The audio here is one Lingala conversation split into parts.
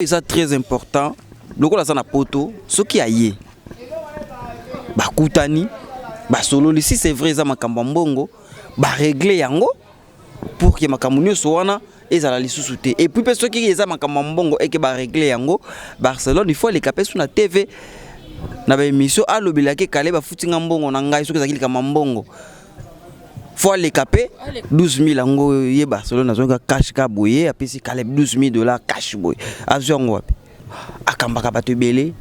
C'est très important. Le coup na poto, ce qui a yé. Bakutani, solo ici c'est vrai ça makambo mbongo, régler yango pour que makambo nyonso wana ezala lisusu te. Et puis ceux qui eza makambo mbongo et que régler yango, Barcelone il faut les caper sur la TV. Na ba émission alobelaki kale ba futinga mbongo na ngai soki zakili kama mbongo. Faut les caper 12 000 yango ye Barcelone azonga cash ka boye apesi kale 12 000 $ cash boye. Azongo wapi? Akambaka bato belé.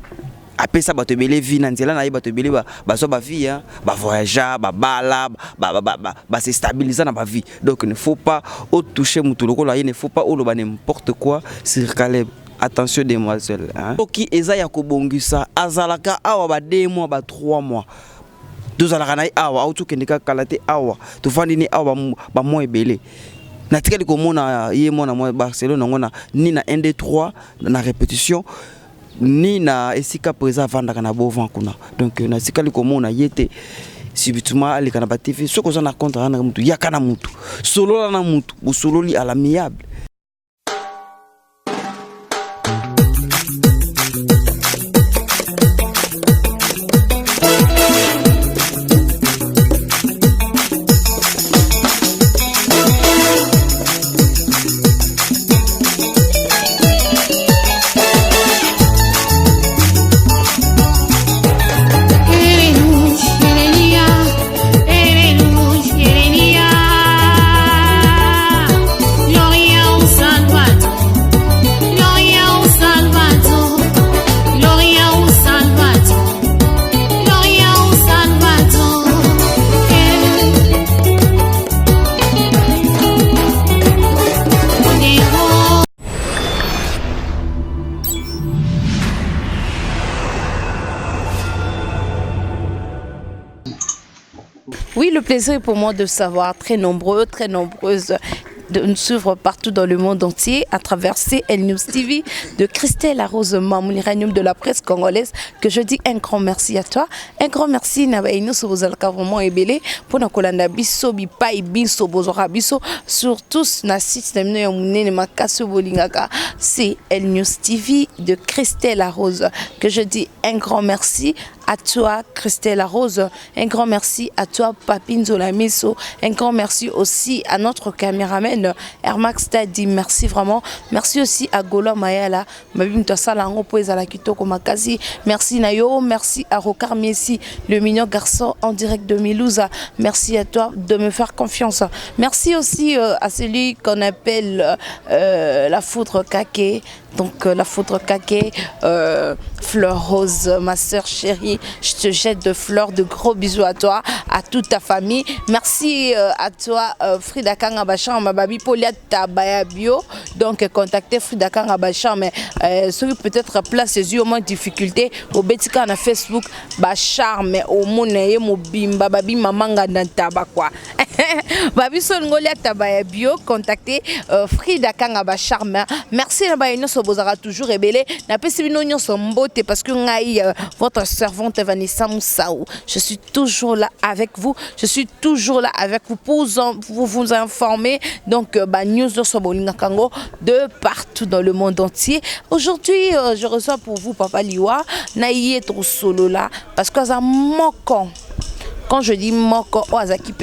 Apesa bato belé vie na nzela na ye bato belé ba so ba vie ba voyager ba bala ba se stabiliser na ba vie. Donc il ne faut pas au toucher mutu lokola, il ne faut pas au loba n'importe quoi sur Caleb. Attention demoiselle hein. Oki eza ya kobongisa azalaka awa ba 2 mois ba 3 mois. Deux alaka na awa auto kendika kalate awa. To fandi ni awa ba mois ebele. Na tikali komona ye mona moi Barcelone ngona ni na 1 2 3 na répétition ni na esika présent vanda na bovan kuna. Donc na tikali komona yete subitement ali kana ba TV soko za na contre na mutu yakana mutu. Solo na mutu, bo solo li à l'amiable. Oui, le plaisir est pour moi de savoir très nombreuses de nous suivre partout dans le monde entier à travers CL News TV de Christelle Arose Mamoun, l'iranium de la presse congolaise, que je dis un grand merci à toi. Un grand merci Nabaïno Sobozalka vraiment ébélé pour na kolanda biso bipa biso bozora biso surtout na système no yamune makaso bolingaka CL News TV de Christelle Arose, que je dis un grand merci à toi Christelle Arose, un grand merci à toi Papine Zolamiso, un grand merci aussi à notre caméraman Ermax Tadi, merci vraiment. Merci aussi à Gola Mayala, merci Nayo, merci à Rokar Messi, le mignon garçon en direct de Milouza. Merci à toi de me faire confiance. Merci aussi à celui qu'on appelle la foudre Kake. Donc la foudre Kake, Fleur Rose, ma soeur chérie, je te jette de fleurs, de gros bisous à toi, à toute ta famille. Merci à toi Frida Kangabachan, ma babi Polia Tabaya Bio. Donc contactez Frida Kangabachan, mais celui peut-être place ses yeux au moins difficulté. Au Betika na Facebook, Bachar, mais au Monaye, Mobimba, babi Mamanga Nantaba quoi. Babi Songolia Tabaya Bio, contactez Frida Kangabachan. Merci Bozara toujours ébélé n'a pas si nous sommes beauté parce que votre servante Vanessa Moussaou, je suis toujours là avec vous, je suis toujours là avec vous pour vous informer. Donc news de partout dans le monde entier. Aujourd'hui je reçois pour vous Papa Liwa naïe trop solo là parce que ça moko. Quand je dis moko oazaki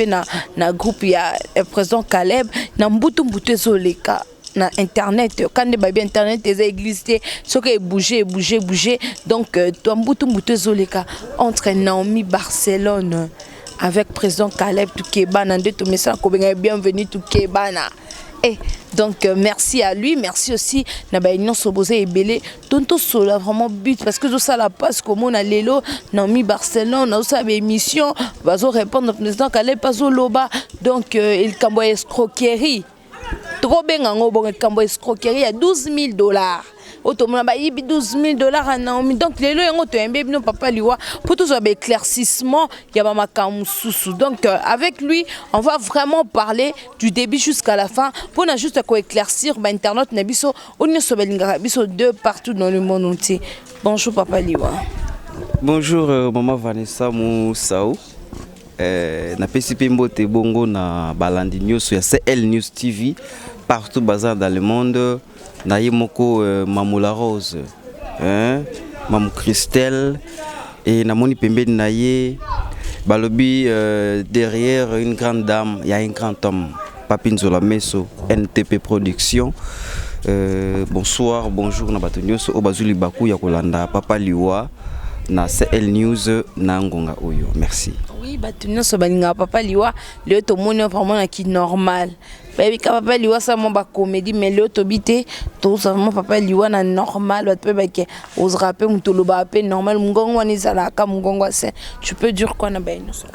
na groupe il y a président Caleb na mbutu zoleka na internet quand les baby internet les existé ce qui bouger donc toi mbutu zoleka entre Naomi Barcelone avec président Caleb Toukebana de tout message bienvenue Toukebana. Et donc merci à lui, merci aussi Nabaïnon Sobosé et Belé Tonto Sola vraiment but parce que ça la passe comme on a l'élo Naomi Barcelone on a sa émission va répondre au président Caleb Pazo Loba donc il cambo escroquerie trop bien en bon cambo escroquerie à 12 000 $. Automobile ba yibi 12 000 $ à Naomi donc les lois ont un bébé non papa liwa pour tout ça éclaircissement il y a ma kamususu donc avec lui on va vraiment parler du début jusqu'à la fin pour na juste quoi éclaircir ba internet na biso on ne so belinga biso de partout dans le monde entier. Bonjour papa liwa. Bonjour maman Vanessa Moussaou. Na PCP Mbote Bongo na balandi news sur CL News TV partout bazar dans le monde. na ye moko Mamoula Rose, Mamou Christelle, et na moni pembeni na ye balobi derrière une grande dame, il y a un grand homme, Papin Zola Meso, NTP Production. Bonsoir, bonjour na bato nyonso o bazuli baku ya kolanda Papa Liwa na CL News na ngonga oyo. Merci. Oui, bato nyonso balinga Papa Liwa, le to moni vraiment na ki normal. Baby ka Papa Liwa ça mon ba comédie mais le to bité to ça mon Papa Liwa na normal bato ba ke os rapper mutolo ba pe normal ngongo ni sala ka ngongo c'est tu peux dire quoi na ba nyonso.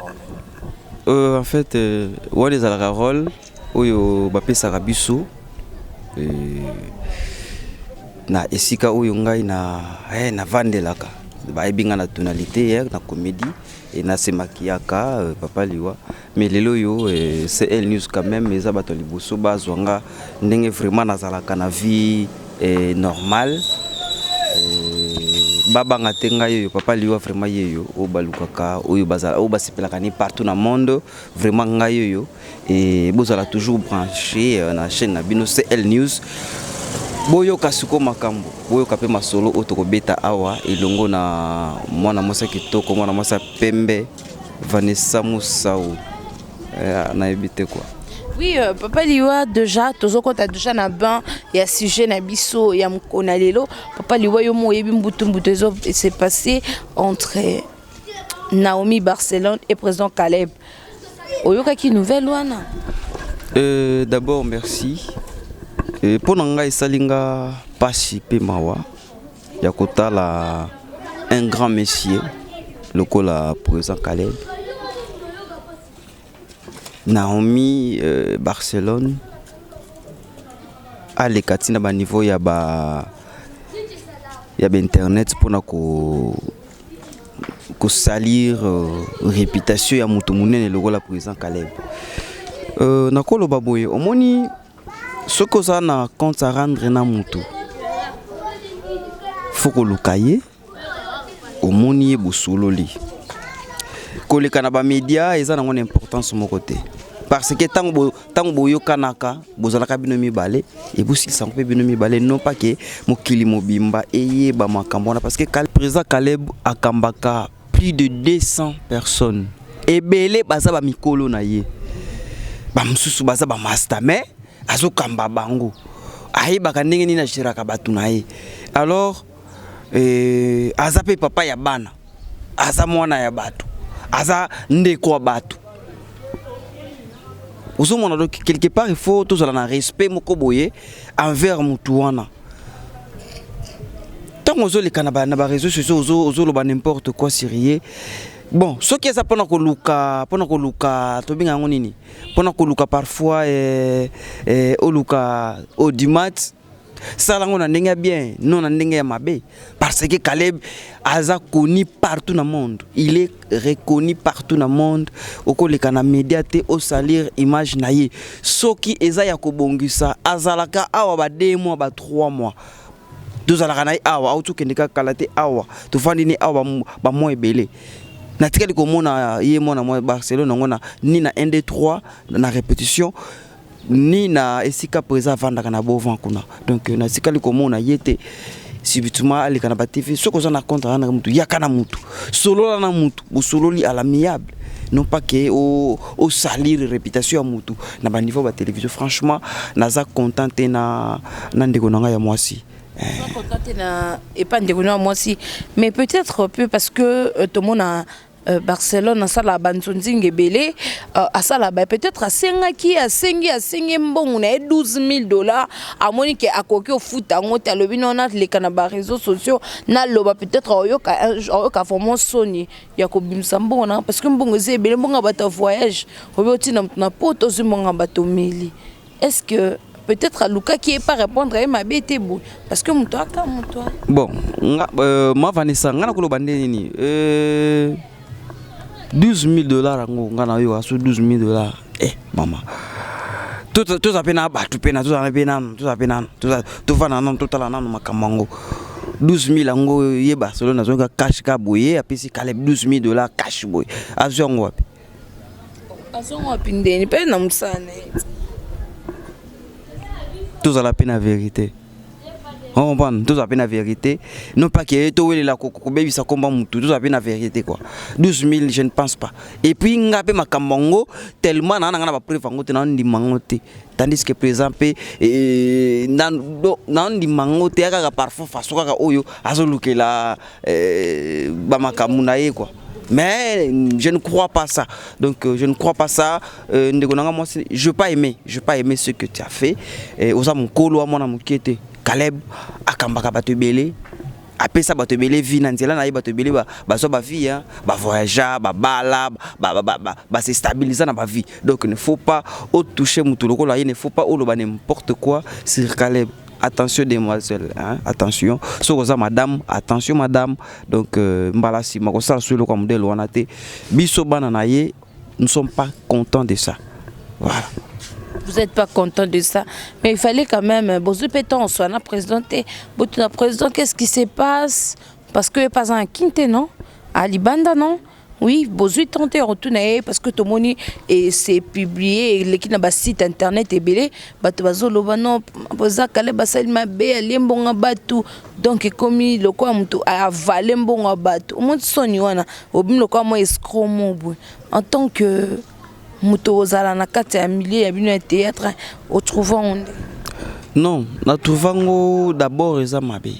En fait wa les ala rôle oyo ba pesa biso na esika oyo ngai na vandelaka baebinga na tonalité na comédie et na semakiaka Papa Liwa mais lelo yo CL News quand même eza bato liboso bazwanga ndenge vraiment nazalaka na vie normale babanga te ngai yo Papa Liwa vraiment yeyo o balukaka oyo bazala o basepelaka ni partout na monde vraiment ngai yo et bozala toujours branché na chaîne na bino CL News boyo kasuko makambo boyo kapé masolo otokobeta awa elongo na mwana mosa kitoko mwana mosa pembe Vanessa Moussao na ebité quoi. Oui, Papa Liwa déjà tozo kota déjà na ban ya sujet na biso ya mkona lelo Papa Liwa yo mo yebi mbutu ezo s'est passé entre Naomi Barcelone et président Caleb. Oyoka ki nouvelle wana? D'abord merci. Pour nanga esalinga pasi pe mawa ya kotala un grand monsieur lokola président Caleb. Naomi Barcelone à l'ekati na ba niveau ya ba internet pour na ko salir réputation ya mutu munene lokola président Caleb. Na kolo baboye omoni soko za na compte à rendre na mutu faut ko lukaye omoni busololi koleka na ba média eza na ngone importance mon côté parce que tango boyo kanaka bozalaka bino mibale et busi sanpe bino mibale non pas que mokili mobimba eye ba makambo na parce que président Caleb akambaka plus de 200 personnes ebele baza ba mikolo na ye ba msusu baza ba master mais azo kamba bango ayebaka ndenge nini ashiraka batu na ye alors aza pe papa ya bana aza mwana ya batu aza ndeko wa batu uzomona donc quelque part il faut tous la respect moko boye envers mutu wana tant ozoleka na ba réseaux sociaux ozoloba n'importe quoi sérieux. Bon, ce qui est ça pendant que Luka, to binga ngonini, pendant que Luka parfois au Luka au dimat, ça là on a n'enga bien, non on n'enga mabe, parce que Caleb a connu partout dans le monde, il est reconnu partout dans le monde, au cours les canaux médiatés, au salir image naïe, ce qui est ça yakobongisa, azalaka awa ba 2 mois ba 3 mois. Deux alakana awa, auto kendika kalate awa, to fandini awa ba mois belé. Natikali komona ye mona moi Barcelone ngona ni na 1 2 3 na répétition ni na esika présent vanda kana bovan kuna donc natikali komona yete subitement ali kana ba TV soko za na contre na mutu yakana mutu solo na mutu busololi à l'amiable non pas que au salir réputation ya mutu na ba niveau ba télévision franchement naza contenté na ndeko nanga ya mwasi. Et pas de moi aussi mais peut-être peu parce que tout le monde a Barcelone ça la banzonzinge belé à ça là peut-être à sengaki à sengi mbongo na $12,000 à monique à koki au foot à ngota le bino na les canaba réseaux sociaux na loba peut-être oyoka vraiment soni ya ko bimsambo na parce que mbongo ze belé mbongo bata voyage oboti na poto zimbongo bato mili. Est-ce que peut-être à Luka qui est pas répondre à ma bête beau parce que toi bon moi Vanessa ngana ko lobande nini $12,000 ngo ngana yo aso $12,000 maman tout ça pena ba tout pena tout ça pena tout va nan tout la nan makamango 12,000 ngo ye Barcelone zonga cash ka boye apesi Caleb $12,000 cash boy azongo wapi ndeni pe na musane. Tout à la peine la vérité. On comprend, tout ça la vérité. Non pas que tout est là, baby ça combat tout ça la vérité quoi. 12 000, je ne pense pas. Et puis ngapé ma kamongo tellement na na ba preuve ngote na ndi mangote. Tandis que par exemple na ndi mangote aka parfois façon kaka oyo azolukela ba makamuna ye quoi. Mais je ne crois pas ça. Donc je ne crois pas ça. Moi, je n'ai pas aimé ce que tu as fait. Osa mon kolo mon amukete Caleb akambaka batebele. Après ça batebele vie nanzela na batebele ba so ba vie ba voyager ba bala ba se stabiliser dans ba vie. Donc il ne faut pas toucher mutuloko là, il ne faut pas oloba n'importe quoi sur Caleb. Attention demoiselle, hein? Attention. So madame, attention madame. Donc mbalasi makosa sur le comme de loanate. Biso bananaye, nous ne sommes pas contents de ça. Voilà. Vous n'êtes pas content de ça, mais il fallait quand même. Bon, on soit là présenté. Président, qu'est-ce qui se passe? Parce que pas un quinte non, à Libanda non. Oui, besoin de tenter retourner parce que tout le monde c'est publié l'équipe na site internet est belé bato bazolo bano boza kale basali mabe lembonga batu donc comme le quoi mutu a valé mbonga batu au monde soni wana obim le quoi moi escromo en tant que mutu ozala na kati ya milieu ya bino théâtre au trouvant onde. Non, na trouvango d'abord eza mabe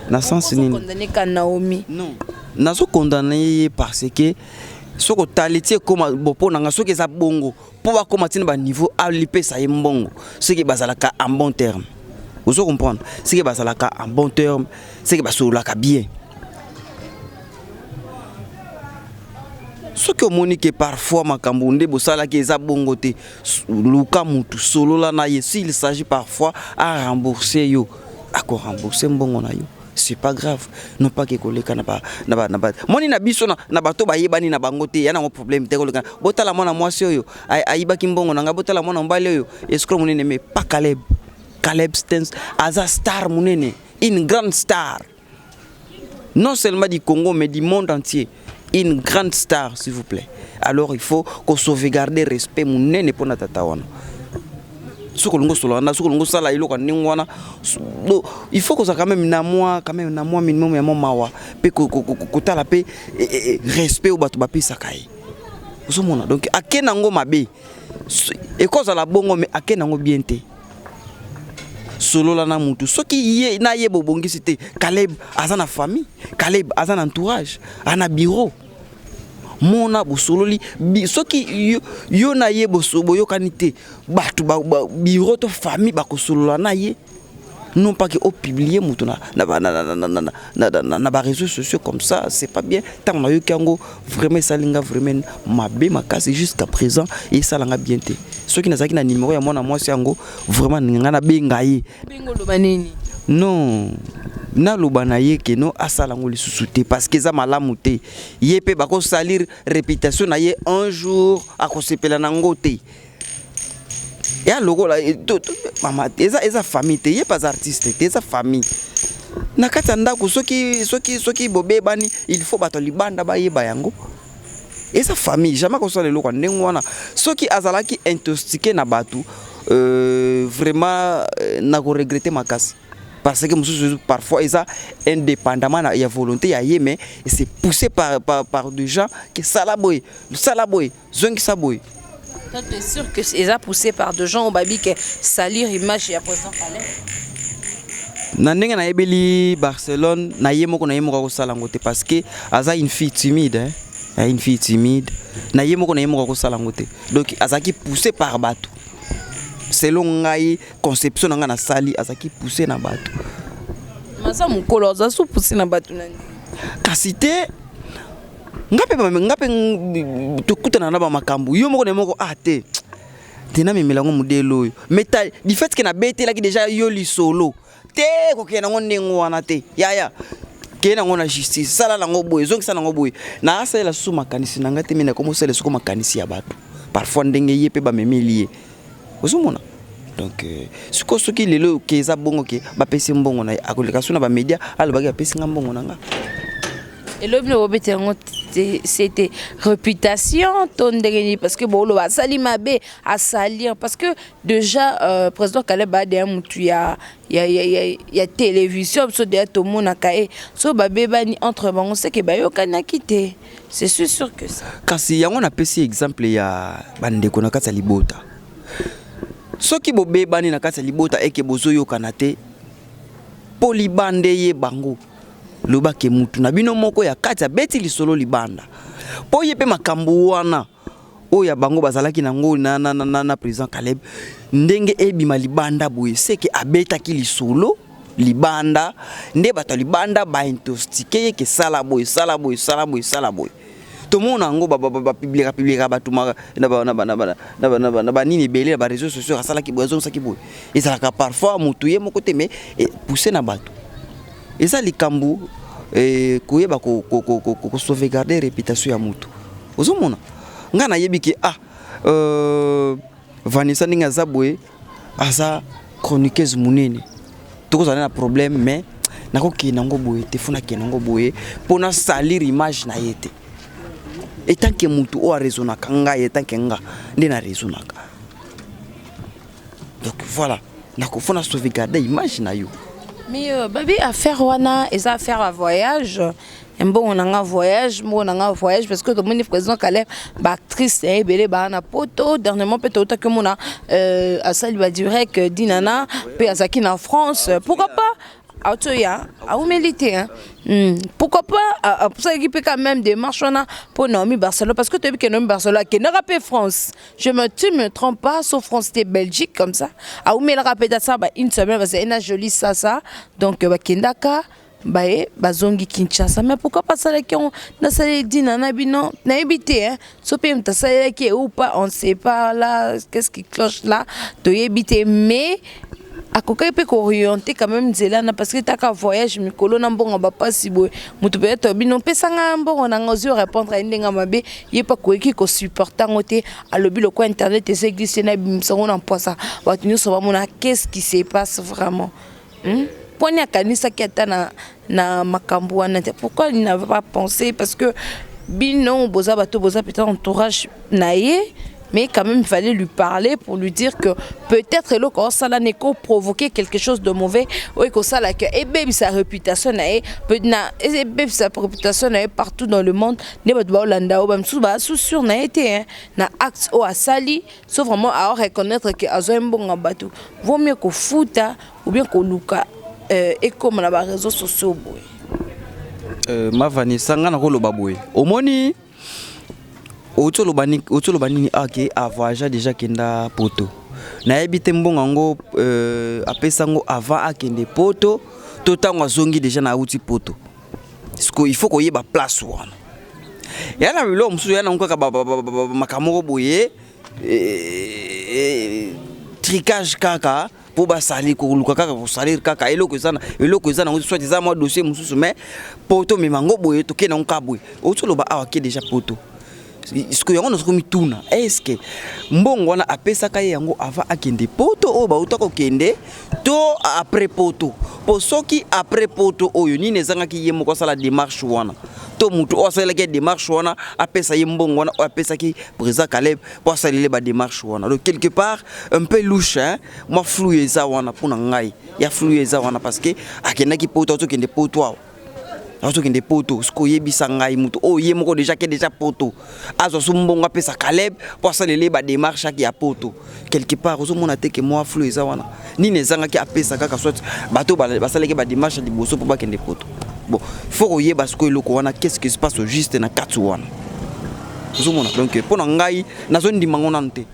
na sens ni condamné ka Naomi. Non. Nazo condamné parce que ce que taliti comme bopo nanga ce que ça bongo pour ba comme atteindre ba niveau à l'IP ça y mbongo ce qui bazalaka en bon terme. Vous comprenez ce qui bazalaka en bon terme ce qui basolaka bien. Ce que monique parfois makambunde bosala ki eza bongo te luka mutu solo la na yesi il s'agit parfois à rembourser yo à rembourser mbongo na yo. C'est pas grave, non pas que koleka na ba moni na biso na bato ba yebani na bango te yana mo problème te koleka botala mona mwasi oyo ayiba kimbongo nanga botala mona mbale oyo escroc munene mais pas Caleb Stens aza star munene, une grande star non seulement du Congo mais du monde entier, une grande star s'il vous plaît. Alors il faut qu'on sauvegarde respect munene pour na tata wana. Il faut que ça quand même na moi minimum ya mawa pe ko tala pe respect au bato ba pesa kai. Osomona donc akenango mabe et cause la bongo mais akenango bien te. Solo la na mutu soki ye na ye bobongi c'était Caleb azana famille, Caleb azana entourage, ana bureau. Mona bosololi soki yo na ye bosobo yo kanite batu bureau to famille ba kosolola na ye non pas que au publier mutu na ba réseaux sociaux comme ça c'est pas bien tant na yo kango vraiment salinga vraiment mabe makasi jusqu'à présent et ça langa bien te soki nazaki na numéro ya mwana mwasi yango vraiment ngana benga ye bengo lo banini non na lobana ye ke no asalango li susute parce que za malamu te ye pe bako salir réputation na ye un jour akosepela nango te ya logo la mama eza famille te ye pas artiste te eza famille na kata ndako soki bobe bani il faut bato libanda ba yeba yango eza famille jamais ko sala loko ndengo wana soki azalaki intoxiqué na batu vraiment na ko regretter makasi. Parce que parfois ils ont indépendamment il y a volonté mais c'est poussé par des gens qui salaboy zong saboy. Toi tu es sûr que ils ont poussé par des gens au babi qui salir image et après ça fallait. Na ndenge na yebeli Barcelone na yemoko ko salangote parce que aza une fille timide une fille timide na yemoko ko salangote donc azaki poussé par bateau. Selon ngai conception nga na sali azaki pousser na bato masa mukolo azasu pousser na bato nani kasite ngape tukutana na ba makambu yo moko na moko ate tena memelango modelo mais du fait que na bete la ki déjà yo li solo te ko kena ngonde ngwana te ya kena ngona justice sala la ngoboy zongi sana ngoboy na asa la su makanisi na ngate mina komo sele su makanisi ya bato parfois ndenge yepe ba memelie. Donc ce qui est là qui est bongo qui ba pesi mbongo na akoleka suna ba média alobaki apesi nga mbongo nanga Et le c'était réputation parce que bon le sali mabe à salir parce que déjà président Caleb a derrière il y a télévision so derrière tout le monde a caé so babé bani entre on sait que ba yo kana quitter c'est sûr que ça kasi yango na pesi exemple ya bandeko na kati ya libota soki bobe bani na kati ya libota eke bozo yo kanate polibande ye bango loba ke mutu na bino moko ya kati ya beti lisolo libanda po ye pe makambo wana o ya bango bazalaki nango na président Caleb ndenge ebima libanda boye seke abeta ki lisolo libanda nde bato libanda ba intostike ke sala boye to mona ngo ba publiera batuma na ba nini belé ba réseaux sociaux asala ki bozo saki boye ezalaka parfois mutu ye moko te mais pousser na bato et ça likambu koyeba ko sauvegarder réputation ya mutu ozomona nga na yebi ki Vanessa ninga zabwe asa chroniqueuse munene tokozana na problème mais nako ki nango boye te funa ki nango boye pona salir image na yete et tant que mutu o raisonna kanga et tant que nga ndena raisonnaka donc voilà nako funa sauvegarder image na yo. Mais baby affaire wana et ça faire un voyage un bon voyage parce que tout le monde président Caleb actrice et belé ba na poto dernièrement peut-être que mon a ça lui direct dinana pe azaki en France pourquoi pas autoya a humilité hein pourquoi pas pour ça équipe quand même des marches pour Naomi Barcelone parce que tu as vu que Naomi Barcelone qui ne rappelle France je me trompe pas sauf France c'était Belgique comme ça a humilé rappelle ça une semaine parce que une jolie ça donc kendaka bae bazongi Kinshasa mais pourquoi pas ça qui on na ça dit na bino na habité hein so pe mta ça qui ou pas on sait pas là qu'est-ce qui cloche là to habité mais à côté peut orienter quand même zelana parce que t'as qu'un voyage mikolo na mbongo ba pasi boy mutu peut être bino pesanga mbongo na ngozo répondre à ndenga mabe yé pas ko ki ko supporter ngote à lobi le coin internet et c'est glissé na bimsango na poisa ba tenu so ba mona qu'est-ce qui se passe vraiment poni akanisa ki ata na makambo wana pourquoi il n'avait pas pensé parce que bino boza bato boza peut-être entourage naie mais quand même il fallait lui parler pour lui dire que peut-être le corps ça n'a qu'à provoquer quelque chose de mauvais ou que ça là que et baby sa réputation sa réputation partout dans le monde ne pas Hollanda ou même sous sur n'a été na acte ou à sali sauf vraiment à reconnaître que azo un bon bateau vaut mieux qu'on fouta ou bien qu'on luka et comme on a les réseaux sociaux ma Vanessa ngana ko loba boy omoni Otolo bani ake avoyage déjà kenda poto. Na ebite mbongo ngo apesa ngo avant akende poto totango zongi déjà na uti poto. Il faut ko yeba place wana. Yana bilo msusu yana nkoka makamoko boye tricage kaka pour basali ko luka kaka ko salir kaka eloko ezana ngo soiteza moi dossier msusu mais poto memango boye to kena nka boye. Otolo ba awake déjà poto. Est-ce que yango na sokomi tuna est-ce que mbongo wana apesaka yango avant akende poto o ba utako kende to après poto po soki après poto oyo ni nezanga ki yemo ko sala démarche wana to mutu o sala ke démarche wana apesa ye mbongo wana apesa ki président Caleb po sala ba démarche wana donc quelque part un peu louche hein moi flou eza wana pona ngai ya flou eza wana parce que akenda ki poto to kende poto azo kende poto sko yebisa ngai mutu o ye moko déjà poto azo sumbonga pesa Caleb pour salele ba démarche ki ya poto quelque part ozo mona te que moi flou eza wana ni nezanga ki apesa kaka soit bato ba saleke ba démarche di boso pour ba kende poto bon faut oye parce que eloko wana qu'est-ce qui se passe au juste na katu wana ozo mona donc pona ngai nazo ndimango nante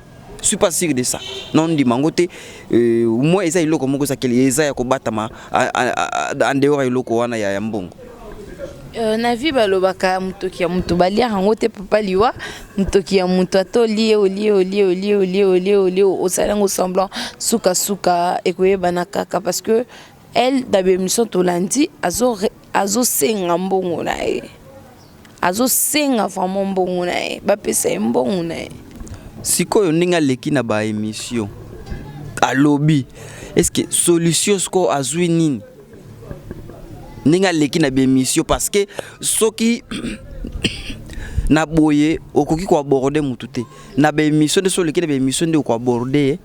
je suis pas sûr de ça non ndimango te moi eza iloko moko sa kele eza ya ko batama en dehors iloko wana ya mbongo. Na vie balobaka mutoki ya mutu balia rango te papa liwa mutoki ya mutu ato lié osalango semblant suka ekoyebana kaka parce que elle dabe mission tolandi azo senga mbongo na e azo senga vraiment mbongo na e bapesa mbongo na e sikoyo ndinga leki na ba émission alobi est-ce que solution sko azwi nini Ninga leki na bémission parce que soki na boye okoki ko aborder mututé na bémission de soleki na bémission de ko aborder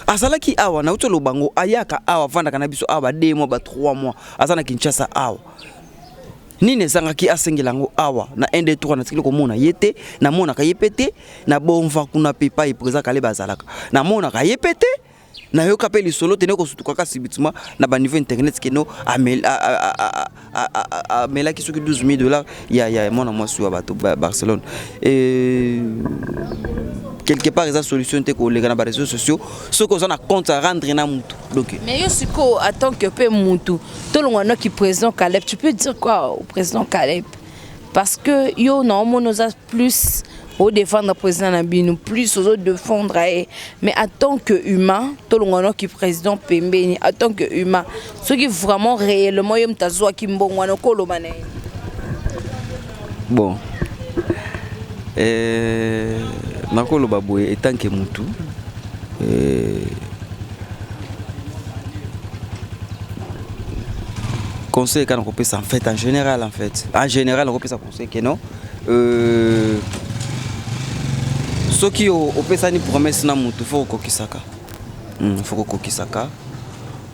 azalaki awa na utolo bango ayaka awa vanda kana biso awa 2 mois ba 3 mois azana Kinshasa awa nini ezangaki asengelango awa na 1 2 3 na tikili komona yete na mona ka yepete na bomva kuna pepa e présent kale bazalaka na mona ka yepete na yo kapeli solo tene ko sutuka ka sibitima na ba niveau internet keno amela ki soki $12,000 ya mona mwasi wa bato Barcelone et quelque part eza solution te ko lega na ba réseaux sociaux ce qu'on a compte à rendre na mutu donc mais yo siko attends que pe mutu to longwana qui président Caleb tu peux dire quoi au président Caleb parce que yo normalement nous a plus au défendre le président Nabino plus aux autres défendre mais en tant que humain tout le monde qui président Pembeni en tant que humain ce qui vraiment réellement yom tazwa kimbongwana kolomane bon nakolo baboye etant que mutu conseil quand on peut en fait en général on peut ça conseil que non ce qui au pesani promesse na mutu faut kokisaka faut kokisaka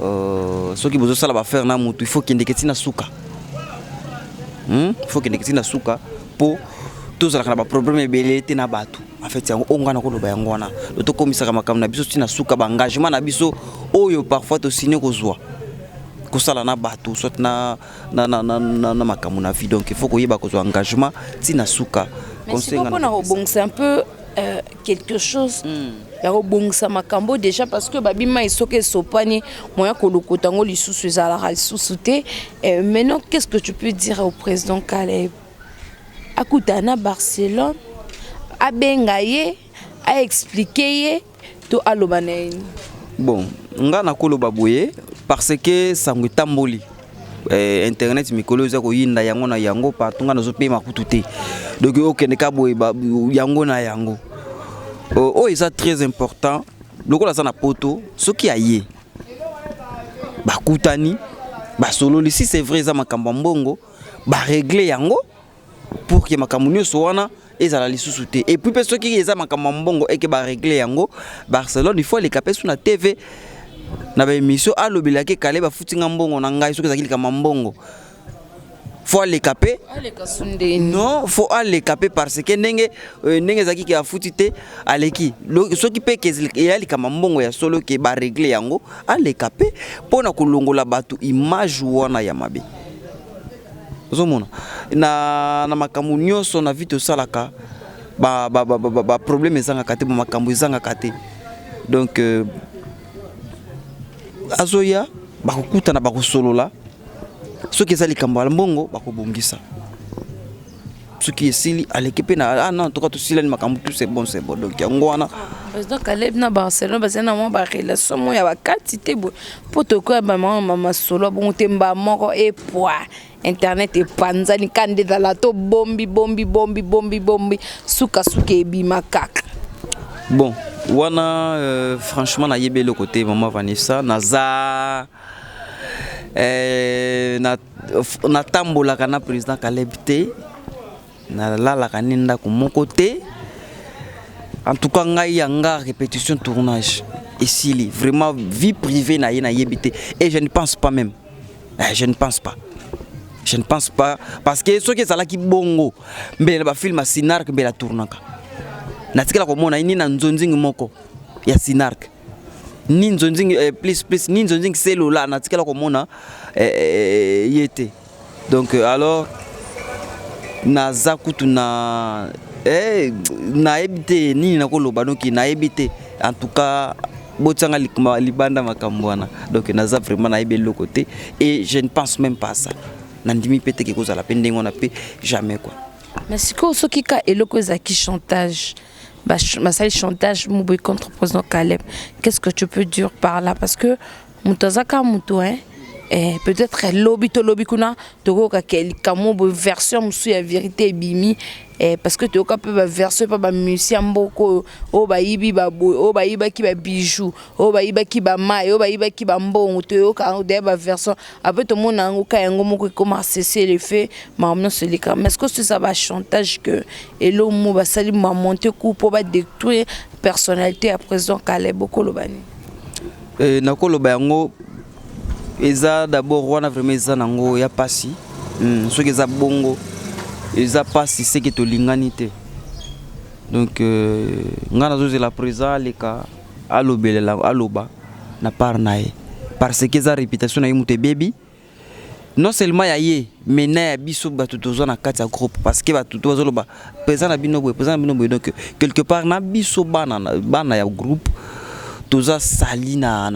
ce qui besoin ça va faire na mutu il faut qu'il ndeketi na suka faut qu'il ndeketi na suka pour tous la kana problème belete na batu en fait yango ongana ko loba yango wana to komisaka makam na biso tina suka ba engagement na biso oyo parfois to signer ko zwa ko sala na batu soit na makamu na vie donc il faut ko yeba ko zwa engagement tina suka conseil ngana c'est un peu quelque chose ya robongisa makambo déjà parce que babima isoke sopani moya kolokota ngo lisusu ezala lisusu te maintenant qu'est-ce que tu peux dire au président Caleb akutana Barcelone abengaye a expliquer to alobane bon nga na koloba boye parce que sangu tamboli internet mikolo za ko yinda yango na yango partout nga nazo pe makutu te donc okende ka boye yango na yango oh c'est très important lokola za na poto soki aye bakutani ba solo si c'est vrai za makamba mbongo ba régler yango pour que makambo nyonso wana ezala lisusu te et puis pe soki eza makamba mbongo et que ba régler yango Barcelone il faut les caper sur la TV na ba émission alobelaki kale ba futinga mbongo na ngai soki ezakili kama mbongo faut les caper non faut les caper parce que ndenge zaki ki afuti te aleki soki pe ke yali kama mbongo ya solo ke ba régler yango les caper pona kolongola batu image wana ya mabe zomona na makambo nyonso na vite osalaka ba problème ezanga kate ba makambo ezanga kate donc azoya bakokutana bakosolola soki ezali likambo ya mbongo bakobongisa soki esili alekepe na non toka tosila ni makambo tout c'est bon donc yango wana président Caleb na Barcelone bazana mo ba relation mo ya bakati te bo potoko ba mama solo bon temba moko et poids internet e panzani kande dala to bombi suka ebima kaka bon wana franchement na yebele côté maman Vanessa naza na tambola kana président Caleb te na lala kaninda ko mon côté en tout cas ngai yanga répétition tournage ici vraiment vie privée na yebité et je ne pense pas même je ne pense pas parce que ce qui est là qui bongo mbele ba film Sinark mbele tournaka na tikala ko mona ni na nzonzingi moko ya Sinark ni nzonzingi please ni nzonzingi cellula na tikala ko mona yete donc alors na zakutu na na ebite ni na koloba donc na ebite en tout cas botsanga libanda makambwana donc naza vraiment na ebelo côté et je ne pense même pas ça nandimi pete ke kozala pendengo na pe jamais quoi mais siko soki ka eloko ezaki chantage masali chantage muboy contre président Caleb qu'est-ce que tu peux dire par là parce que mutazaka muto hein peut-être lobby to lobby kuna toko ka kamo version musu ya vérité bimi parce que toko peut version pa ba musicien mboko o ba yibi ba o ba yiba ki ba bijou o ba yiba ki ba mai o ba yiba ki ba mbongo toko ka de ba version après tout monde ngo ka yango moko comment cesser les faits maintenant c'est les cas mais est-ce que ça va chantage que elo mo ba sali ma monter coup pour ba détruire personnalité à président Caleb Kolobani nakoloba yango eza d'abord wana vraiment eza nango ya pasi soki eza bongo eza pasi seke tolingani te donc nga nazozela présent aleka alobelela aloba na part na ye parce que eza réputation na ye moto ebebi non seulement ya ye mais na ya biso bato tozwa na kati ya groupe parce que bato tozoloba présent na bino boye donc quelque part na biso bana ya groupe toza sali na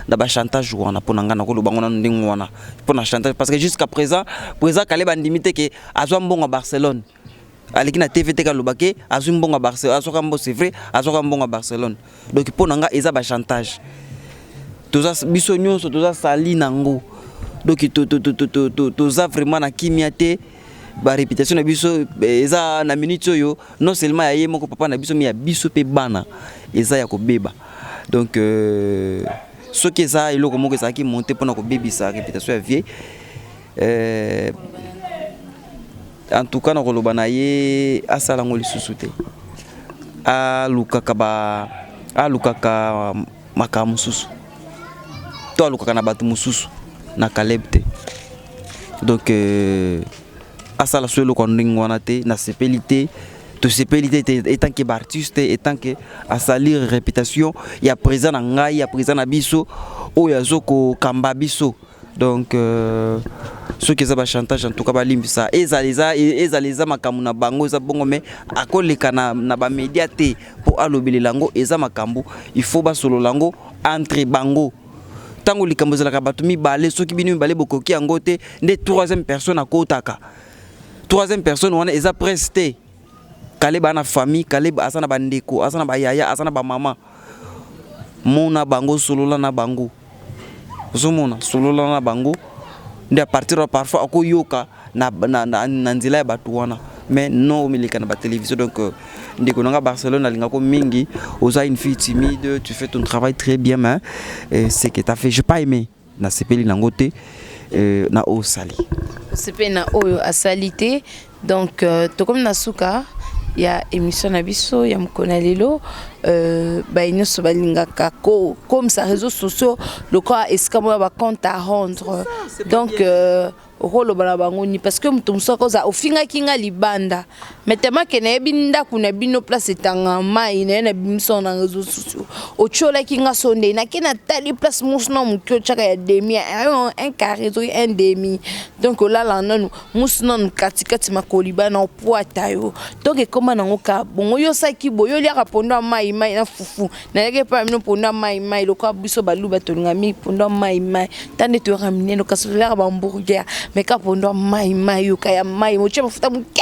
ba chantage wana pona ngana ko lobango na ndingo wana pona chantage parce que jusqu'à présent Caleb andimite que azwa mbongo à Barcelone aliki na TVT ka lobake azwa mbongo à Barcelone azwa mbongo c'est vrai azwa mbongo à Barcelone donc pona nga eza ba chantage toza biso nyonso toza sali nango donc toza vraiment na kimia te ba réputation na biso eza na minute oyo non seulement ya ye moko papa na biso mais ya biso pe bana eza ya kobeba donc ce que ça eloko moko ça qui monter pour na kobebisa réputation ya vie en tout cas na koloba na ye asala ngoli susuté alukaka makamu susu to alukaka na batu mususu na Caleb te donc asala solo kondingo wana te na sepelité to sepelité étant que artiste étant que à salir réputation ya présent na ngai ya présent na biso o ya zoko kamba biso donc ceux qui ba chantage en tout cas ba limbisa ezaliza makamu na bango eza bongo mais akoleka na ba média te pour alobele lango eza makambu il faut ba solo lango entre bango tango likambo zelaka bato mibale soki bino mibale bokoki yango te nde troisième personne akotaka troisième personne on est presté Caleb na famille Caleb asana bandeko asana ba yaya asana ba mama mona bango solola na bango zomona solola na bango nde à partir parfois akoyoka na nzila ya batu wana mais non milika na ba télévision donc ndeko nanga Barcelone alinga ko mingi oza une fille timide tu fais ton travail très bien mais c'est que tu as fait j'ai pas aimé na sepeli nangote na o sali c'est na oyo asalite donc to comme nasuka ya émission na biso ya mkona lelo ba inoso balingaka ko comme ça réseaux sociaux le quoi escamo ba compte à rendre donc rolo bala bangoni parce que mutu musoko za ofinga kinga libanda metema kene binda kuna bino place tanga mai na bimso na réseaux sociaux ochola kinga sonde na kena tali place musno mukyo chaka ya demi un carré un demi donc là là non musno katikati makoliba na poata yo donc comment na ngoka bongo yo saki boyo lia rapondo mai na fufu na yeke pa mino ponda mai le kwa biso baluba tolinga mi ponda mai tande to ramener no kasola ba hamburger mais ka pondo mai yo kaya mai moche mafuta muke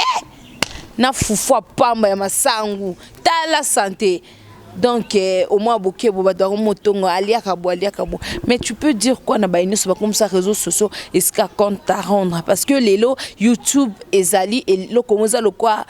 na fufu pamba ya masangu ta la santé donc au moins bouquet boba do motongo alia kabo mais tu peux dire quoi na ba inoso ba comme ça réseaux sociaux est-ce qu'à compte à rendre parce que lelo YouTube ezali et lo komoza lo quoi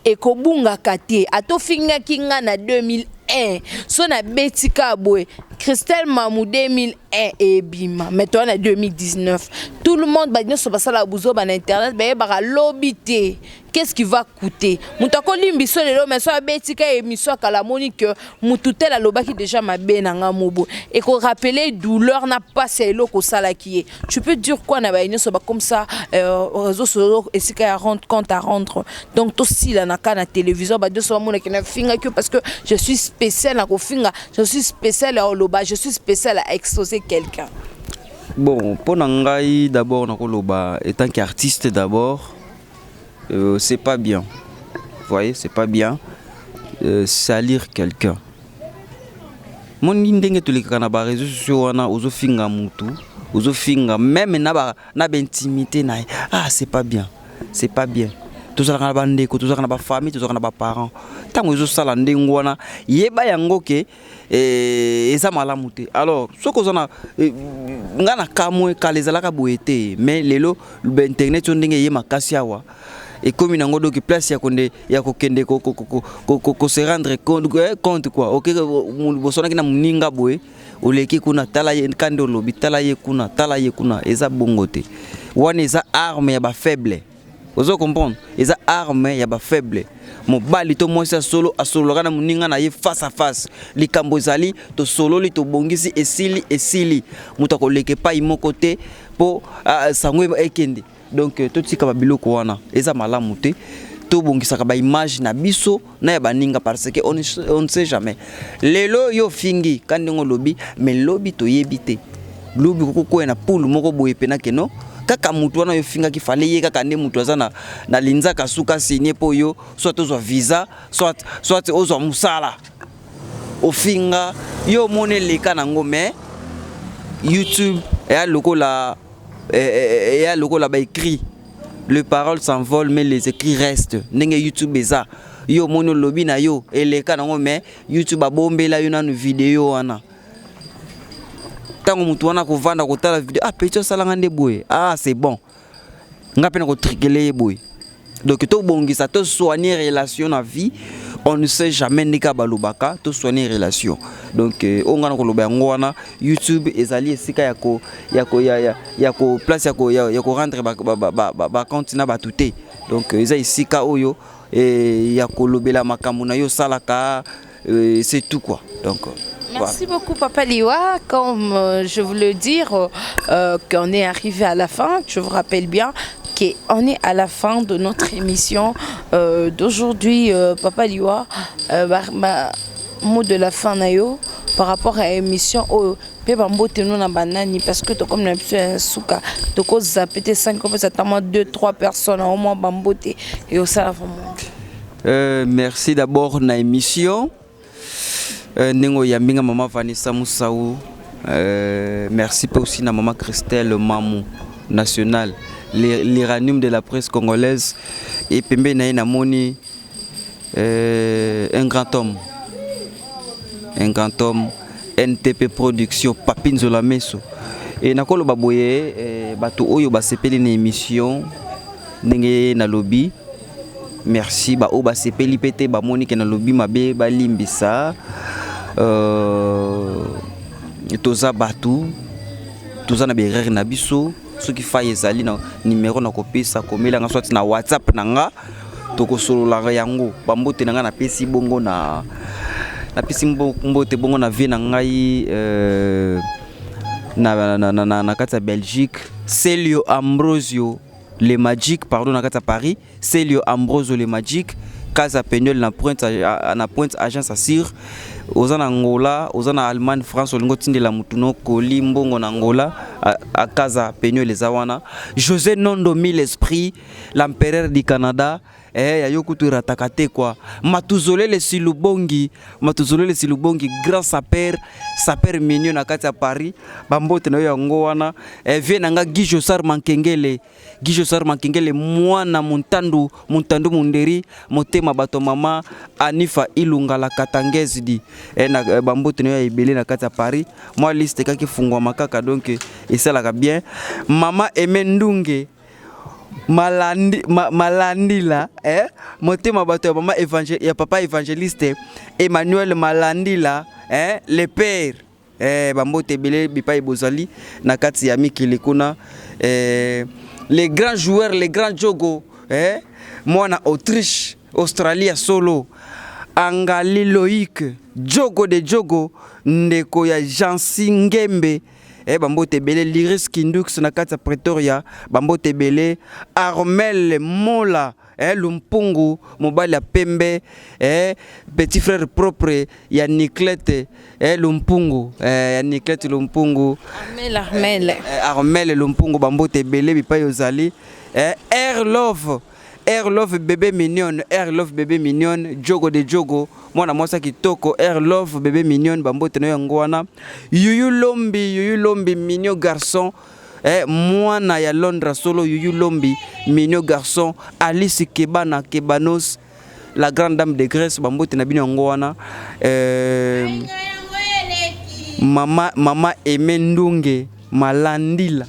ekobunga kate atofinga kinga na 2001 so na betika boy Christelle Mamou 2001 et bima maintenant en 2019 tout le monde va dire sur la bouzo ba internet ba lobité qu'est-ce qui va coûter mutako limbiso lelo mais so betika émission kala monique mututel la lobaki déjà ma benanga mobo et qu'on rappeler douleur n'a pas c'est loko sala qui est tu peux dire quoi na ba inoso ba comme ça réseaux sociaux et c'est qu'à rendre compte à rendre donc tout si la na kana télévision ba de so mona qui na finga que parce que je suis spécial na ko finga je suis spécial à loba je suis spécial à exposer quelqu'un. Bon, pour Nangai d'abord nakoloba étant qu'artiste d'abord c'est pas bien. Vous voyez, c'est pas bien salir quelqu'un. Mon ndenge to leka na ba réseaux sociaux wana ozo finga mutu, ozo finga même na intimité na c'est pas bien. C'est pas bien. Tout ça na ba ndeko, tout ça na ba famille, tout ça na ba parents. ntango ezosala ndenge wana yeba yango ke eza malamu te. Alors soki oza na nga na kamwe kala ezalaka boye te, mais lelo internet oyo ndenge ye makasi awa ekomi nango donc place ya kokende ko se rendre compte quoi. Ok, bosonaki na moninga boye oleki kuna tala ye kande olobi tala ye kuna eza bongo te. Wana eza arme ya ba faible. Ozo comprendre? Eza arme ya ba faible. Mobali to mwasi solo asoloka na moninga na ye face à face. Likambo ezali to solo li to bongisi esili. Muta koleke pa imoko te po sangwe ekende. Donc tout tika babiloko wana eza malamu te. To bongisa ba image na biso na ya baninga parce que on ne sait jamais. Lelo yo fingi kandingo lobi mais lobi to yebite. Lobi ko na poule moko boye pena keno. Kaka mutu wana yo finga ki fale ye kaka nde mutu aza na linza kasuka signé po yo soit ozwa visa soit ozwa musala ofinga yo mone leka nango mais YouTube ya lokola ba écrit les paroles s'envolent mais les écrits restent. Ndenge YouTube eza yo mone lobi na yo eleka nango mais YouTube abombela yo na vidéo wana. Tango mutu wana kovanda kotala vidéo petit salanga nde boye c'est bon nga pena ko trikele boye. Donc to bongisa to soigner relation na vie, on ne sait jamais nika balobaka to soigner relation. Donc onga na koloba yango wana YouTube ezali esika ya ko place ya ko rendre ba compte na batute. Donc eza esika oyo ya kolobela makambo na yo salaka, c'est tout quoi. Donc merci beaucoup Papa Liwa. Comme je voulais dire qu'on est arrivé à la fin, je vous rappelle bien qu'on est à la fin de notre émission d'aujourd'hui. Papa Liwa, mot de la fin nayo par rapport à l'émission parce que comme l'habitude souka to ko zapete 5 peut-être 2-3 personnes au moins bambote et au ça merci d'abord na émission. Nengo yambinga maman Vanessa Moussaou, merci aussi na maman Christelle Mamou national, l'iranium de la presse congolaise et pembe na moni un grand homme NTP production Papine Zola Meso et nakolo baboye bato oyo basepeli na émission ndenge na lobby. Merci ba o basepeli pete ba moni ke na lobby mabe ba limbisa toza batu toza na berere na biso soki faye ezali na numéro na kopesa komela nga soit na WhatsApp nanga toko solola yango bambote nanga na pesi bongo na pesi mbote bongo na vie na ngai na kata Belgique. Celio Ambrosio le Magic pardon na kata Paris. Celio Ambrosio le Magic Casa Pegnol na Pointe agence assure oza na Angola, oza na Allemagne, France, olingo tindela mutuno koli mbongo na Angola a Casa Pegnol les awana. José Nondo Mille Esprit, l'empereur du Canada, ya yokutu ratakate quoi. Matuzolele Silubongi, grand saper mignon na kati ya Paris, bambote na yango wana. Vie nanga Guy Sar Mankengele mwana muntandu munderi motema bato mama Anifa Ilunga la Katangezi di na bambote na ibele na kati ya Paris. Moi liste kaki fungwa makaka donc esalaka bien. Mama Emendunge Malandila motema bato ya mama ya papa évangéliste Emmanuel Malandila le père bambote belé bipa bozali na kati ya mikili kuna les grands joueurs, les grands jogo moi na Autriche, Australie solo Angali Loïc jogo de jogo ndeko ya Jansi Ngembe bambote belé Liris Kindux na kati ya Pretoria bambote belé Armel Mola Lumpungu mobali ya pembe petit frère propre ya Niklete Lumpungu ya Niklete Lumpungu Armel Lumpungu bambote belé bipa yozali Air Love bébé mignon jogo de jogo mwana mwasa kitoko Air Love bébé mignon bambote na yango wana Yuyu Lombi mignon garçon mwana ya Londres solo Yuyu Lombi mignon garçon Alice Kebanos la grande dame de Grèce bambote na bino yango wana mama Emendunge Malandila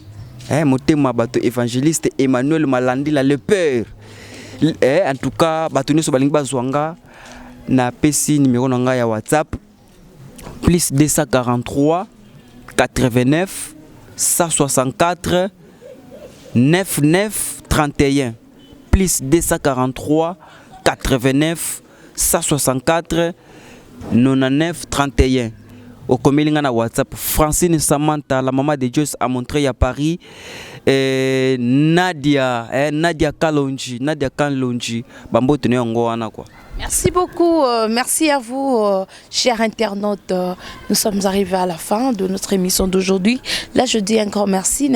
motema bato évangéliste Emmanuel Malandila le père en tout cas bato nyonso balingi bazwanga na pesi numéro na ngai ya WhatsApp plus 243 89 164 99 31 plus 243 89 164 99 31. Au communiqué na WhatsApp, Francine Samantha, la maman de Joyce a montré à Paris. Nadia Kalonji, Bambo tenez en goana quoi. Merci beaucoup, merci à vous, chers internautes. Nous sommes arrivés à la fin de notre émission d'aujourd'hui. Là, je dis un grand merci.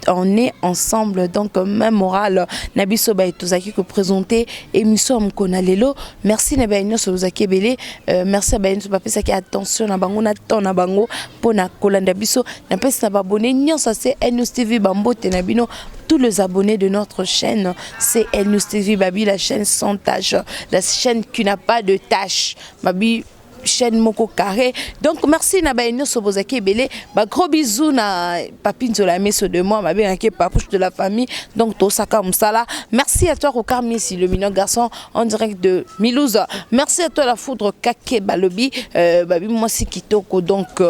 On est ensemble, donc même moral. Nabiso Baitozaki que présenter émission Mkonalelo. Merci Nabaïno Sobazaki Belé. Merci à Baïno Sobapesaki. Attention, Nabango Naton Nabango Pona Kolandabiso. Napes Nababone Nyon, ça c'est NUS TV Bambo Tenabino. Tous les abonnés de notre chaîne, c'est NUS TV Babi, la chaîne sans tâche, la chaîne qui n'a pas de tâche. Babi, chaîne Moko Carré. Donc merci Nabaïno Sobozaki Belé. Gros bisous na Papine Zolamé de moi, ma bien papouche de la famille. Donc Tosaka Msala. Merci à toi Rokar Messi, le mignon garçon en direct de Milouza. Merci à toi la foudre Kake Balobi. Babi moi c'est Kitoko donc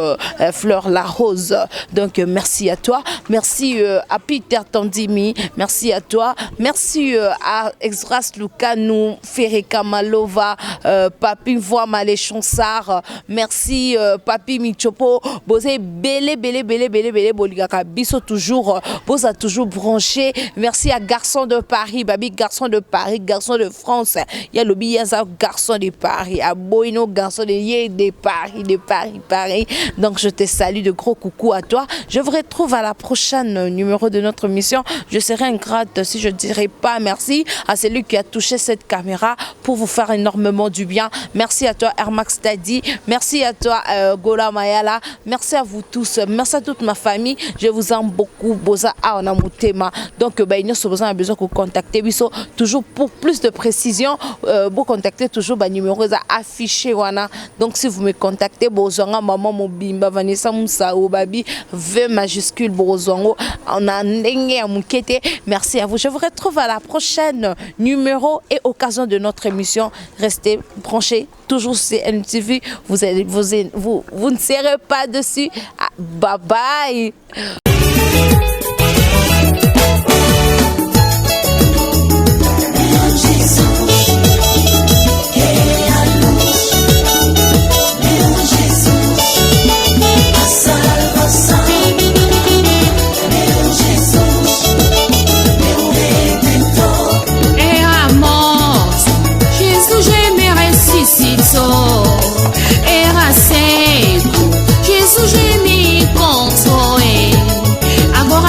Fleur la Rose. Donc merci à toi. Merci à Peter Tandimi. Merci à toi. Merci à Exras Lukanou, Fereka Malova, Papine Voix Maléchonsa. Merci Papi Michopo, Bosé belé Boligaka Biso toujours, Bosa toujours branché. Merci à Garçon de Paris, Babi Garçon de Paris, Garçon de France. Il y a le Biaza Garçon de Paris, à Boino Garçon de Paris. Donc je te salue de gros coucou à toi. Je vous retrouve à la prochaine numéro de notre mission. Je serai ingrate si je ne dirais pas merci à celui qui a touché cette caméra pour vous faire énormément du bien. Merci à toi Airmax Tadi, merci à toi Gola Mayala, merci à vous tous, merci à toute ma famille, je vous aime beaucoup. Boza a on a mon thème. Donc nous avons besoin de contacter biso toujours pour plus de précision. Vous contactez toujours ba numéro affiché wana. Donc si vous me contactez bozanga maman mobimba Vanessa Moussa ou babi V majuscule bozongo on a ndenge à mukete. Merci à vous. Je vous retrouve à la prochaine numéro et occasion de notre émission. Restez branchés toujours sur NTV. Vous ne serez pas dessus. Ah, bye bye. Era seco, Jesus me controlei. Agora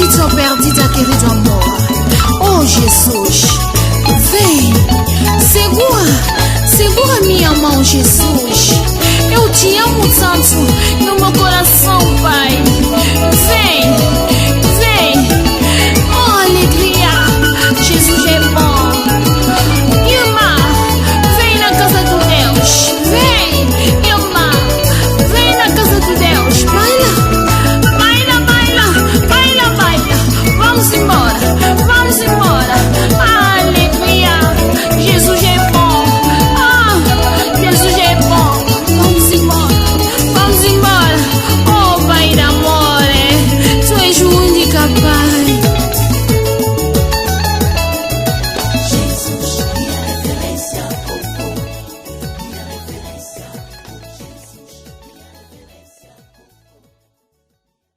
Querido perdida, querido amor. Oh Jesus, vem, segura minha mão, Jesus. Eu te amo tanto.